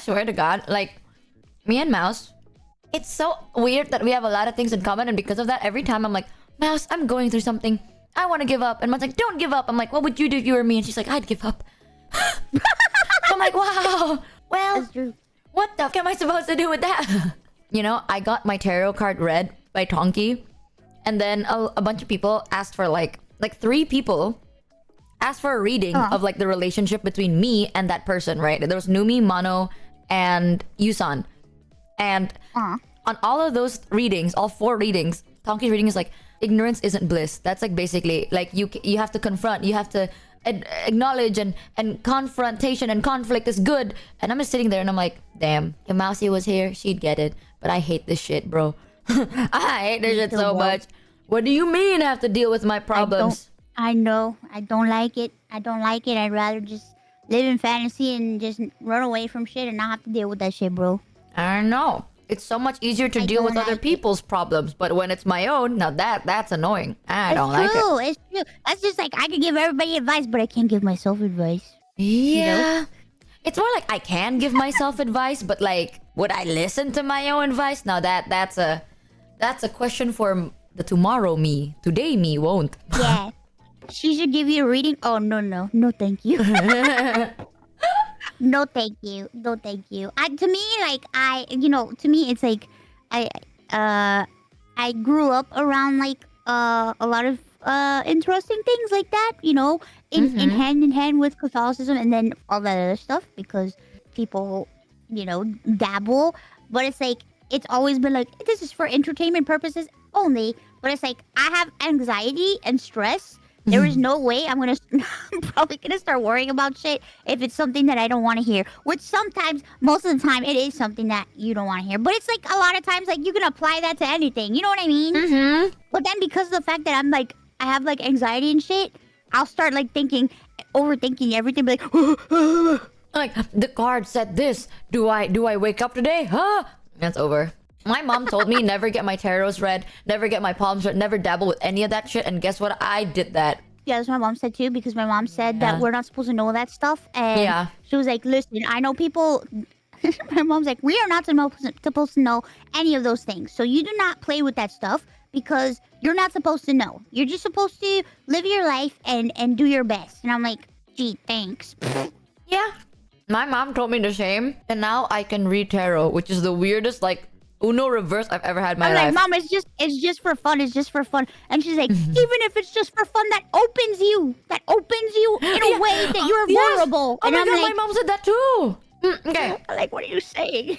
swear to God, like, me and Mouse, it's so weird that we have a lot of things in common, and because of that, every time I'm like, Mouse, I'm going through something. I want to give up. And Mom's like, don't give up. I'm like, what would you do if you were me? And she's like, I'd give up. I'm like, wow. Well, That's true. what the fuck am I supposed to do with that? You know, I got my tarot card read by Tonki. And then a bunch of people asked for like 3 people asked for a reading of like the relationship between me and that person, right? There was Numi, Mano, and Yusan. And on all of those readings, all 4 readings, Tonki's reading is like, ignorance isn't bliss. That's like basically like you have to confront, you have to acknowledge, and confrontation and conflict is good. And I'm just sitting there and I'm like, damn, if Mousy was here, she'd get it. But I hate this shit, bro. I hate this shit so much. What do you mean I have to deal with my problems? I know. I don't like it. I'd rather just live in fantasy and just run away from shit and not have to deal with that shit, bro. I don't know. It's so much easier to deal with other people's problems, but when it's my own, now that's annoying. I don't like it. It's true. That's just like, I can give everybody advice, but I can't give myself advice. Yeah. You know? It's more like I can give myself advice, but like, would I listen to my own advice? Now that's a question for the tomorrow me. Today me won't. Yeah. She should give you a reading. Oh, no, thank you. No, thank you. To me, it's like I grew up around like a lot of interesting things like that, you know, in hand with Catholicism and then all that other stuff, because people, you know, dabble. But it's like, it's always been like, this is for entertainment purposes only. But it's like, I have anxiety and stress. There is no way I'm probably gonna start worrying about shit if it's something that I don't want to hear. Which sometimes, most of the time, it is something that you don't want to hear. But it's like, a lot of times, like, you can apply that to anything. You know what I mean? But then because of the fact that I'm like, I have like anxiety and shit, I'll start like overthinking everything. Be like, like, the card said this. Do I wake up today? Huh? That's over. My mom told me never get my tarots read, never get my palms read, never dabble with any of that shit. And guess what? I did that. Yeah, that's what my mom said too, because my mom said that we're not supposed to know that stuff. And she was like, listen, I know people... My mom's like, we are not supposed to know any of those things. So you do not play with that stuff because you're not supposed to know. You're just supposed to live your life and do your best. And I'm like, gee, thanks. Yeah. My mom told me the same. And now I can read tarot, which is the weirdest, like, Uno reverse I've ever had in my life. I'm like, Mom, it's just for fun. It's just for fun. And she's like, even if it's just for fun, that opens you in a way that you're vulnerable. Oh and my I'm God, like, my mom said that too. Okay. I'm like, what are you saying?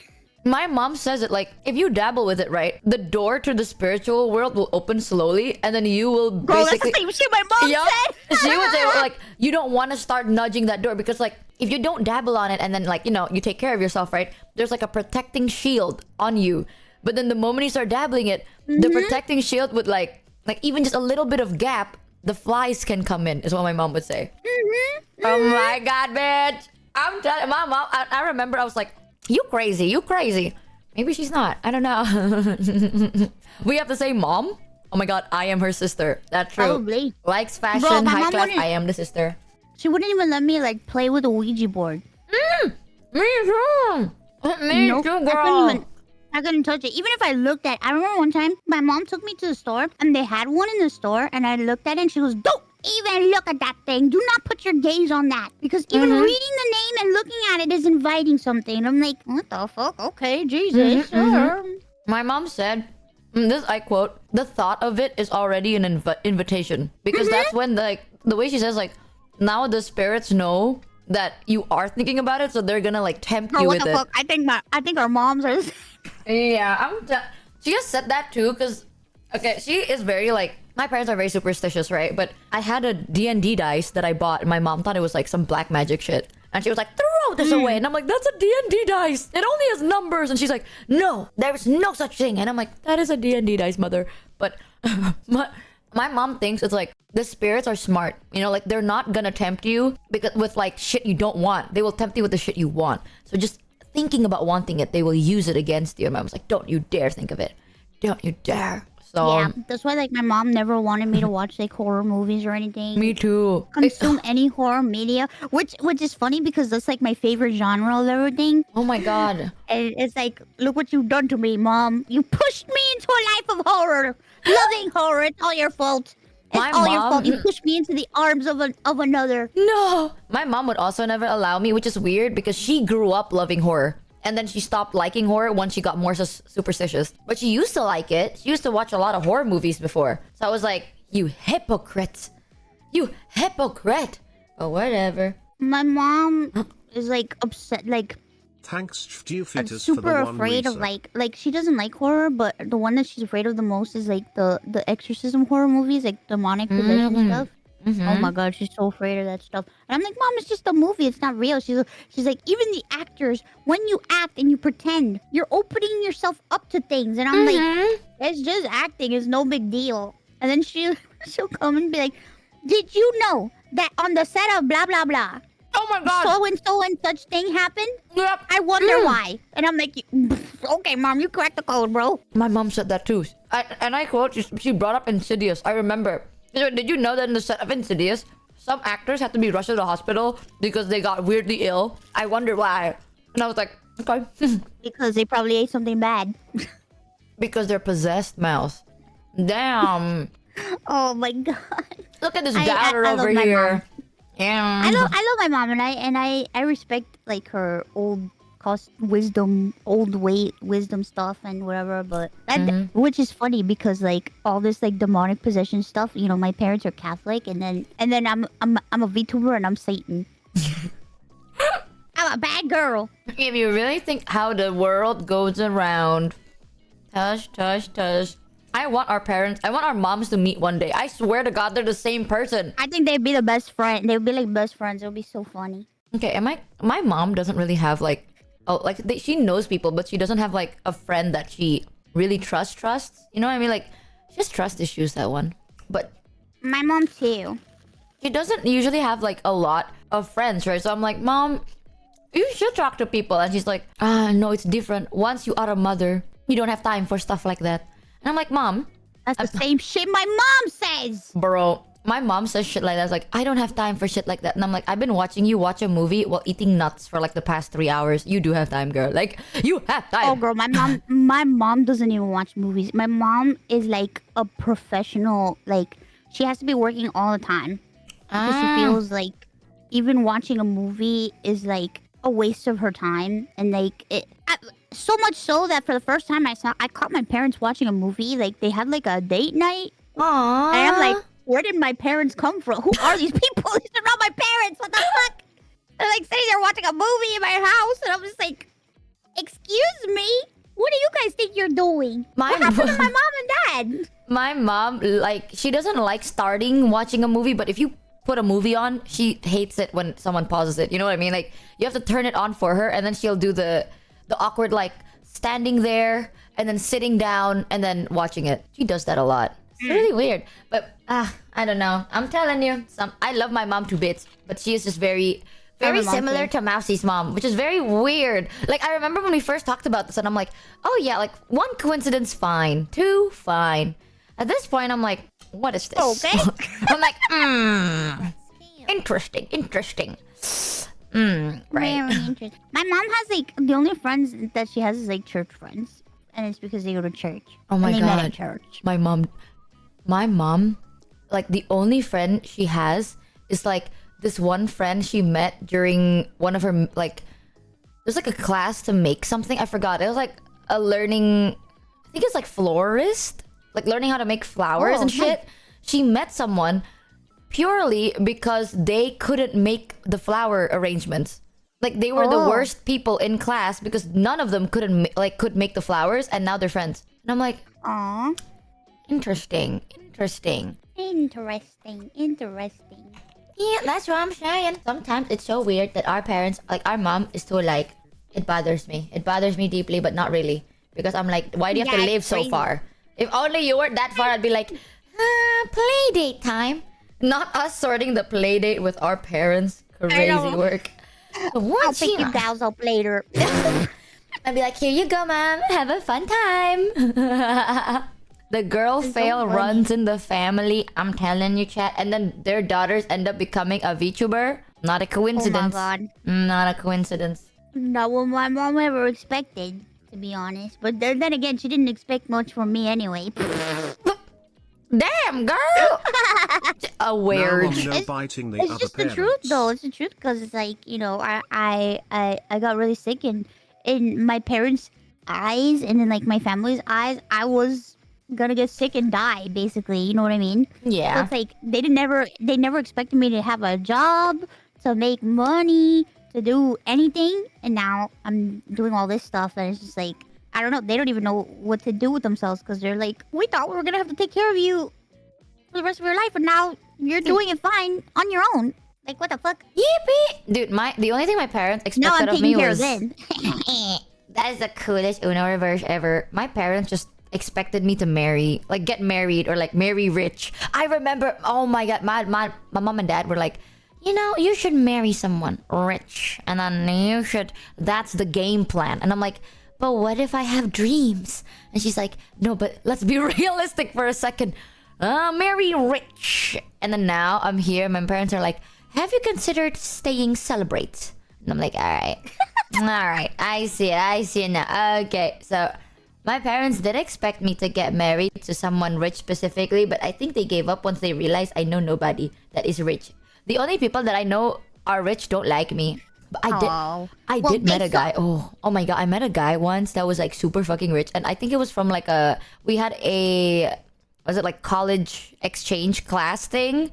My mom says it like, if you dabble with it, right, the door to the spiritual world will open slowly, and then you will basically... That's the same shit my mom said. She would say, like, you don't want to start nudging that door because, like, if you don't dabble on it and then, like, you know, you take care of yourself, right, there's like a protecting shield on you. But then the moment you start dabbling it, the protecting shield would like even just a little bit of gap, the flies can come in, is what my mom would say. Oh my God, bitch. I'm telling my mom, I remember I was like, you crazy. Maybe she's not. I don't know. We have the same mom. Oh my God, I am her sister. That's true. Probably. Likes fashion, high class. I am the sister. She wouldn't even let me like play with a Ouija board. Me too. Me too, girl. I couldn't touch it. Even if I looked at... I remember one time, my mom took me to the store, and they had one in the store, and I looked at it, and she goes, don't even look at that thing. Do not put your gaze on that. Because even reading the name and looking at it is inviting something. And I'm like, what the fuck? Okay, Jesus. My mom said, this I quote, the thought of it is already an invitation. Because that's when, like, the way she says, like, now the spirits know that you are thinking about it, so they're gonna, like, tempt you with it. What the fuck? I think our moms are... Yeah, she just said that too, because, okay, she is very, like, my parents are very superstitious, right? But I had a D&D dice that I bought, and my mom thought it was, like, some black magic shit. And she was like, throw this away. And I'm like, that's a D&D dice. It only has numbers. And she's like, no, there's no such thing. And I'm like, that is a D&D dice, mother. But my mom thinks it's like, the spirits are smart. You know, like, they're not gonna tempt you because with, like, shit you don't want. They will tempt you with the shit you want. So just thinking about wanting it, they will use it against you. And I was like, don't you dare think of it. Don't you dare. So Yeah, that's why like my mom never wanted me to watch like horror movies or anything. me too. Consume any horror media, which is funny because that's like my favorite genre of everything. Oh my god. And it's like, look what you've done to me, Mom. You pushed me into a life of horror, loving horror. It's all your fault. It's My all your mom- fault. You pushed me into the arms of another. No. My mom would also never allow me, which is weird because she grew up loving horror. And then she stopped liking horror once she got more superstitious. But she used to like it. She used to watch a lot of horror movies before. So I was like, you hypocrite. You hypocrite. But whatever. My mom is like upset, like Thanks, Stufetus, for super the one afraid of reset. like she doesn't like horror, but the one that she's afraid of the most is like the exorcism horror movies, like demonic possession stuff. Oh my god, she's so afraid of that stuff. And I'm like, Mom, it's just a movie. It's not real. She's like, even the actors, when you act and you pretend, you're opening yourself up to things. And I'm like, it's just acting. It's no big deal. And then she'll come and be like, did you know that on the set of blah blah blah, Oh my god. so and such thing happened? Yep. I wonder why. And I'm like, okay, Mom, you cracked the code, bro. My mom said that too. And I quote, she brought up Insidious. I remember. Did you know that in the set of Insidious, some actors had to be rushed to the hospital because they got weirdly ill? I wonder why. And I was like, okay. Because they probably ate something bad. Because they're possessed, Mouse. Damn. Oh my god. Look at this I doubter love over my here. mom. Yeah. I love my mom, and I respect like her old wisdom stuff and whatever, but that which is funny because like all this like demonic possession stuff, you know, my parents are Catholic, and then I'm a VTuber and I'm Satan. I'm a bad girl. If you really think how the world goes around. Tush, tush, tush. I want our moms to meet one day. I swear to God, they're the same person. I think they'd be the best friend. They'd be like best friends. It would be so funny. Okay, my mom doesn't really have like, she knows people, but she doesn't have like a friend that she really trusts. You know what I mean? Like, she has trust issues, that one. But My mom too. she doesn't usually have like a lot of friends, right? So I'm like, Mom, you should talk to people. And she's like, no, it's different. Once you are a mother, you don't have time for stuff like that. And I'm like, Mom, That's the same shit my mom says. bro, my mom says shit like that. It's like, I don't have time for shit like that. And I'm like, I've been watching you watch a movie while eating nuts for like the past 3 hours. You do have time, girl. Like, you have time. Oh, girl, my mom doesn't even watch movies. My mom is like a professional. Like, she has to be working all the time because she feels like even watching a movie is like a waste of her time, and like so much so that for the first time I caught my parents watching a movie. Like, they had like a date night, Aww. and I'm like, where did my parents come from? Who are these people? These are not my parents. What the fuck? They're like sitting there watching a movie in my house, and I'm just like, excuse me? What do you guys think you're doing? What happened to my mom and dad? My mom, like, she doesn't like starting watching a movie, but if you put a movie on, she hates it when someone pauses it. You know what I mean? Like, you have to turn it on for her, and then she'll do the awkward, like, standing there and then sitting down and then watching it. She does that a lot. It's really weird. But I don't know. I'm telling you, I love my mom to bits, but she is just very my mom similar too. to Mousie's mom, which is very weird. Like, I remember when we first talked about this, and I'm like, oh yeah, like, 1 coincidence, fine. 2, fine. At this point, I'm like, what is this? Okay. I'm like, interesting. Right. Very interesting. My mom has like the only friends that she has is like church friends, and it's because they go to church. Oh my and they met God. at church. My mom, like, the only friend she has is like this one friend she met during one of her, like, there's like a class to make something. I forgot. It was like a learning, I think it's like florist, like learning how to make flowers and shit. nice. She met someone purely because they couldn't make the flower arrangements. Like, they were the Oh. worst people in class because none of them could make the flowers, and now they're friends. And I'm like, Aw, interesting. interesting. Yeah, that's what I'm saying. Sometimes it's so weird that our parents, like our mom, is so like, it bothers me. It bothers me deeply, but not really. Because I'm like, why do you have to Yeah, live it's so crazy. far? If only you weren't that far, I'd be like, play date time. Not us sorting the play date with our parents. Crazy know. work. I'll pick you guys up later. I'd be like, here you go, mom. Have a fun time. The girl It's so fail funny. runs in the family. I'm telling you, chat. And then their daughters end up becoming a VTuber. Not a coincidence. God. Not a coincidence. Not what my mom ever expected, to be honest. But then again, she didn't expect much from me anyway. Damn, girl! A Now weird. on no biting the It's other just the parents. truth, though. It's the truth, because it's like, you know, I got really sick, and in my parents' eyes and in like my family's eyes, I was gonna get sick and die, basically. You know what I mean? So Yeah. it's like they never expected me to have a job, to make money, to do anything, and now I'm doing all this stuff, and it's just like, I don't know. They don't even know what to do with themselves, because they're like, we thought we were gonna have to take care of you for the rest of your life, and now you're doing it fine on your own. Like, what the fuck? Yippee! Dude, the only thing my parents Now I'm expected of me taking care was... of them. That is the coolest Uno reverse ever. My parents just expected me to marry, like get married or like marry rich. I remember, oh my god, my mom and dad were like, you know, you should marry someone rich, and then you should. That's the game plan. And I'm like, but what if I have dreams? And she's like, no, but let's be realistic for a second. Marry rich. And then now I'm here. My parents are like, have you considered staying celebrate? And I'm like, all right. All right, I see it now. Okay, so my parents did expect me to get married to someone rich specifically, but I think they gave up once they realized I know nobody that is rich. The only people that I know are rich don't like me. But Oh. I Well, did met they a guy. Oh my god, I met a guy once that was like super fucking rich, and I think it was from like we had a, was it like college exchange class thing,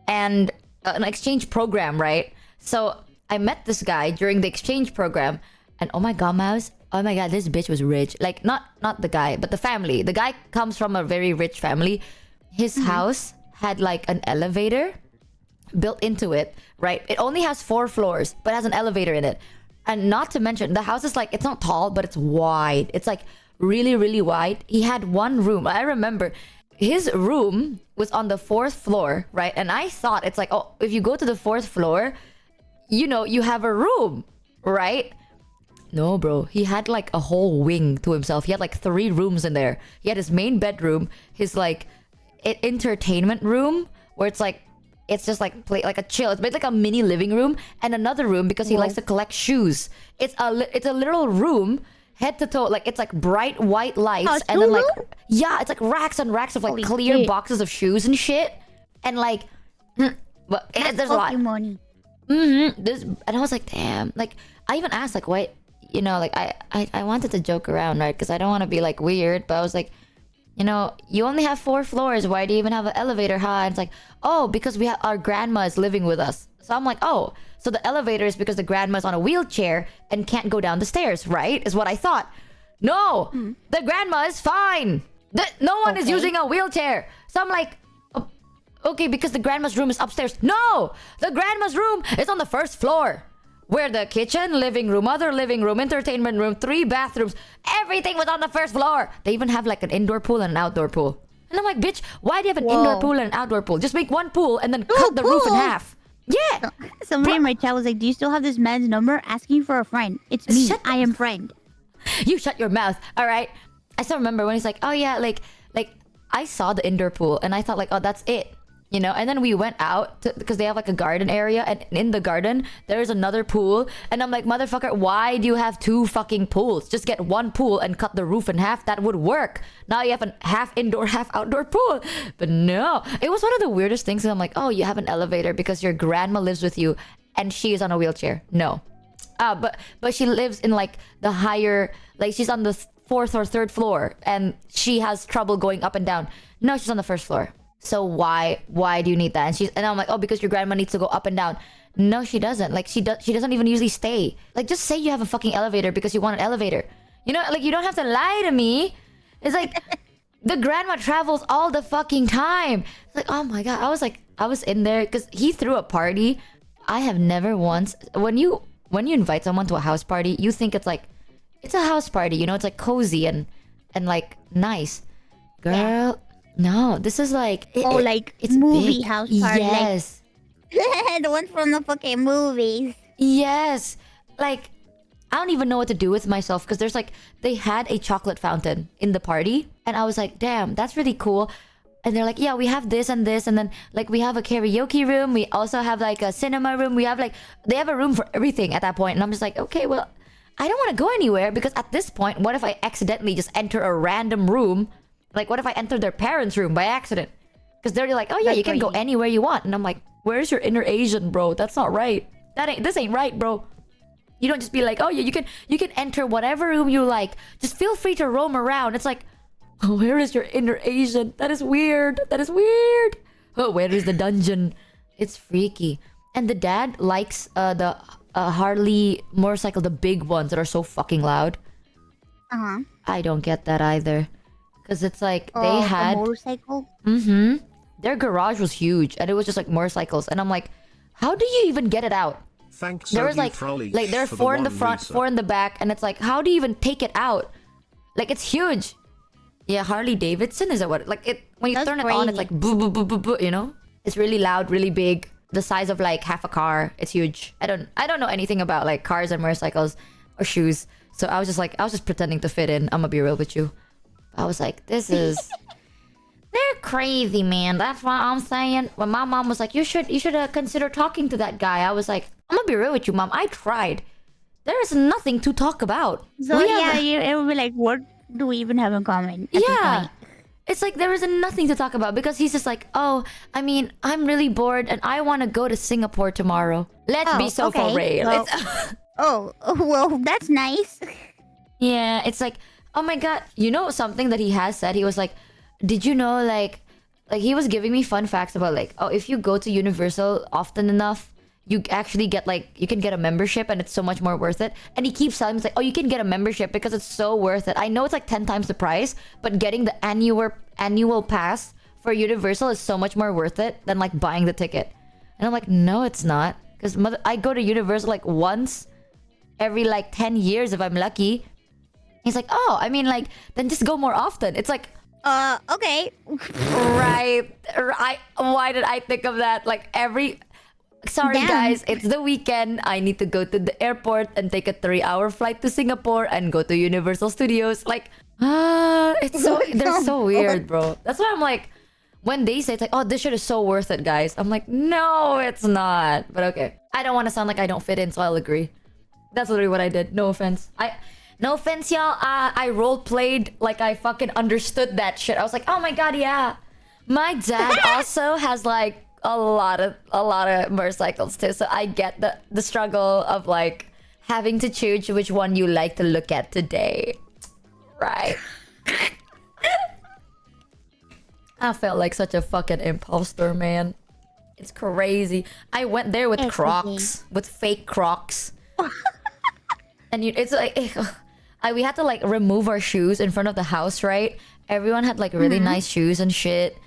and an exchange program, right? So I met this guy during the exchange program, and oh my god, Mouse, oh my god, this bitch was rich. Like, not the guy, but the family. The guy comes from a very rich family. His house had like an elevator built into it, right? It only has 4 floors, but has an elevator in it. And not to mention, the house is like, it's not tall, but it's wide. It's like really, really wide. He had one room. I remember his room was on the 4th floor, right? And I thought it's like, oh, if you go to the 4th floor, you know, you have a room, right? No, bro. He had like a whole wing to himself. He had like 3 rooms in there. He had his main bedroom, his like entertainment room, where it's like, it's just like play like a chill. It's like a mini living room, and another room because he likes to collect shoes. It's a literal room, head to toe. Like, it's like bright white lights, and then like, yeah, it's like racks and racks of like Holy clear shit. boxes of shoes and shit, and like, but there's a lot. Money. This, and I was like, damn. Like, I even asked like, why, you know, like I wanted to joke around, right? Because I don't want to be like weird, but I was like, you know, you only have 4 floors. Why do you even have an elevator high? And it's like, oh, because we have our grandma is living with us. So I'm like, oh, so the elevator is because the grandma's on a wheelchair and can't go down the stairs, right? Is what I thought. No, the grandma is fine. No one is using a wheelchair. So I'm like, oh, okay, because the grandma's room is upstairs. No, the grandma's room is on the 1st floor, where the kitchen, living room, other living room, entertainment room, 3 bathrooms, everything was on the 1st floor. They even have like an indoor pool and an outdoor pool. And I'm like, bitch, why do you have an indoor pool and an outdoor pool? Just make one pool and then cut the roof in half. Yeah. Somebody in my chat was like, do you still have this man's number? Asking for a friend. It's me. Shut I am friend. You shut your mouth, all right? I still remember when he's like, oh yeah, like I saw the indoor pool and I thought like, oh, that's it. You know, and then we went out because they have like a garden area, and in the garden there's another pool, and I'm like, motherfucker, why do you have 2 fucking pools? Just get one pool and cut the roof in half. That would work. Now you have a half indoor, half outdoor pool. But no, it was one of the weirdest things. And I'm like, oh, you have an elevator because your grandma lives with you and she is on a wheelchair. No, but she lives in like the higher, like she's on the 4th or 3rd floor and she has trouble going up and down. No, she's on the 1st floor. So why do you need that? And I'm like, oh, because your grandma needs to go up and down. No, she doesn't. Like, she doesn't even usually stay. Like, just say you have a fucking elevator because you want an elevator. You know, like, you don't have to lie to me. It's like, the grandma travels all the fucking time. It's like, oh my god. I was in there because he threw a party. I have never once, when you invite someone to a house party, you think it's like, it's a house party, you know, it's like cozy and like nice. Girl, no, this is like, it's movie big. house party. Yes. Like, the one from the fucking movies. Yes. Like, I don't even know what to do with myself because there's like they had a chocolate fountain in the party, and I was like, damn, that's really cool. And they're like, yeah, we have this, and then like we have a karaoke room. We also have like a cinema room. We have like they have a room for everything at that point. And I'm just like, okay, well, I don't want to go anywhere because at this point, what if I accidentally just enter a random room? Like, what if I enter their parents' room by accident? Because they're like, oh yeah, you can go anywhere you want. And I'm like, where's your inner Asian, bro? That's not right. This ain't right, bro. You don't just be like, oh yeah, you can enter whatever room you like. Just feel free to roam around. It's like, oh, where is your inner Asian? That is weird. That is weird. Oh, where is the dungeon? It's freaky. And the dad likes the Harley motorcycle, the big ones that are so fucking loud. I don't get that either. Because it's like they had a motorcycle. Their garage was huge, and it was just like motorcycles. And I'm like, how do you even get it out? Thanks. There was like there are 4 in the front, 4 in the back, and it's like, how do you even take it out? Like it's huge. Yeah, Harley Davidson, is that what? Like it when you turn it on, it's like boo boo boo boo boo. You know, it's really loud, really big, the size of like half a car. It's huge. I don't know anything about like cars and motorcycles or shoes, so I was just pretending to fit in. I'm gonna be real with you. I was like, this is they're crazy, man. That's what I'm saying. When my mom was like, you should consider talking to that guy. I was like, I'm gonna be real with you, mom. I tried. There is nothing to talk about. So it would be like, what do we even have in common? Yeah. It's like there is nothing to talk about because he's just like, oh, I mean, I'm really bored and I want to go to Singapore tomorrow. Let's be so for real. Well, well, that's nice. Yeah, it's like, oh my god, you know something that he has said? He was like, did you know like he was giving me fun facts about like, oh, if you go to Universal often enough, you actually get like, you can get a membership and it's so much more worth it. And he keeps telling me, like, oh, you can get a membership because it's so worth it. I know it's like 10 times the price, but getting the annual pass for Universal is so much more worth it than like buying the ticket. And I'm like, no, it's not. Because I go to Universal like once every like 10 years if I'm lucky. He's like, oh, I mean like, then just go more often. It's like, okay. Right. Why did I think of that? Like sorry guys, it's the weekend. I need to go to the airport and take a 3-hour flight to Singapore and go to Universal Studios. Like, they're so weird, bro. That's why I'm like, when they say it's like, oh, this shit is so worth it, guys. I'm like, no, it's not. But okay. I don't want to sound like I don't fit in, so I'll agree. That's literally what I did. No offense. No offense, y'all. I role played like I fucking understood that shit. I was like, oh my god, yeah. My dad also has like a lot of motorcycles too, so I get the struggle of like having to choose which one you like to look at today. Right. I felt like such a fucking imposter, man. It's crazy. I went there with Crocs, with fake Crocs. And it's like we had to like remove our shoes in front of the house, right? Everyone had like really nice shoes and shit.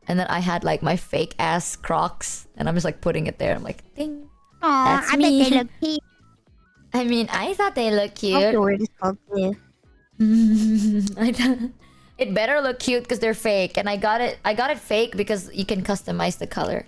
And then I had like my fake ass Crocs, and I'm just like putting it there. I'm like, ding. Aw, that's I me. bet they look cute. I mean, I thought they looked cute. Afterwards, cute. It better look cute because they're fake, and I got it fake because you can customize the color.